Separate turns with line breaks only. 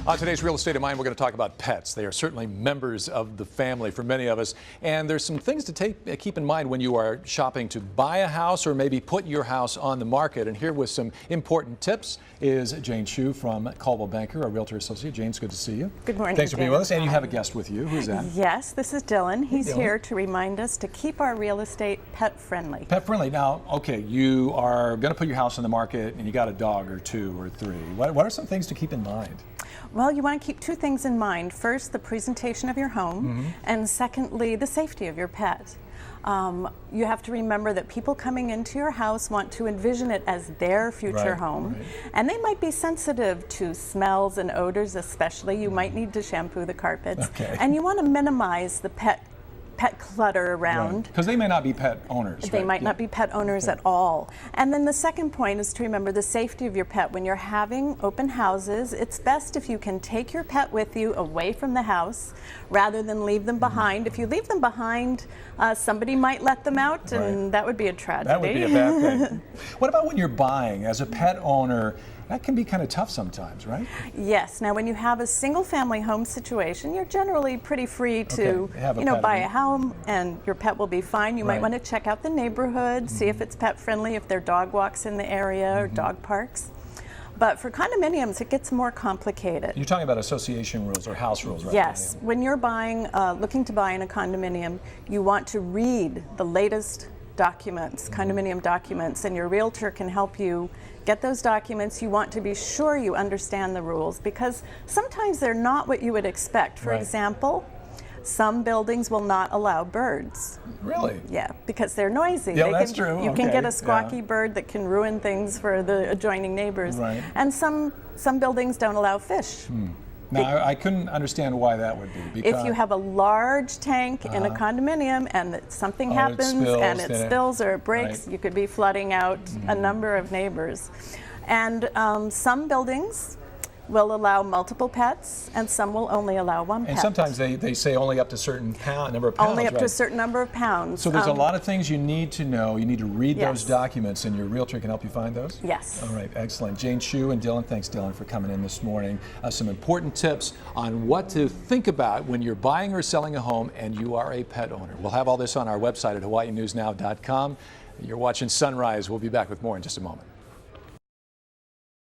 On today's Real Estate of Mind, we're going to talk about pets. They are certainly members of the family for many of us. And there's some things to keep in mind when you are shopping to buy a house or maybe put your house on the market. And here with some important tips is Jane Chu from Coldwell Banker, a realtor associate. Jane, it's good to see you.
Good morning.
Thanks for being with us. And you have a guest with you. Who's that?
Yes, this is Dylan. He's here to remind us to keep our real estate pet friendly.
Pet friendly. Now, okay, you are going to put your house on the market and you got a dog or two or three. What are some things to keep in mind?
Well, you want to keep two things in mind. First, the presentation of your home, and secondly, the safety of your pet. You have to remember that people coming into your house want to envision it as their future home, and they might be sensitive to smells and odors especially. You might need to shampoo the carpets, and you want to minimize the pet clutter around.
Because they may not be pet owners.
They might not be pet owners at all. And then the second point is to remember the safety of your pet. When you're having open houses, it's best if you can take your pet with you away from the house rather than leave them behind. If you leave them behind, somebody might let them out, and that would be a tragedy.
That would be a bad thing. What about when you're buying? As a pet owner, that can be kind of tough sometimes, right?
Yes. Now, when you have a single-family home situation, you're generally pretty free to, buy a home, and your pet will be fine. You might want to check out the neighborhood, see if it's pet-friendly, if there are dog walks in the area or dog parks. But for condominiums, it gets more complicated.
You're talking about association rules or house rules, right?
Yes. When you're buying, looking to buy in a condominium, you want to read the latest documents, condominium documents, and your realtor can help you get those documents. You want to be sure you understand the rules because sometimes they're not what you would expect. For example, some buildings will not allow birds.
Really?
Yeah, because they're noisy.
Yeah, that's true.
You can get a squawky bird that can ruin things for the adjoining neighbors. And some buildings don't allow fish.
Now, I couldn't understand why that would be.
Because if you have a large tank in a condominium and something happens and it spills or it breaks, you could be flooding out a number of neighbors. And some buildings will allow multiple pets, and some will only allow one pet.
And sometimes they say only up to a certain number of pounds.
Only up to a certain number of pounds.
So there's a lot of things you need to know. You need to read those documents, and your realtor can help you find those?
Yes.
All right, excellent. Jane Chu and Dylan, thanks Dylan for coming in this morning. Some important tips on what to think about when you're buying or selling a home and you are a pet owner. We'll have all this on our website at hawaiinewsnow.com. You're watching Sunrise. We'll be back with more in just a moment.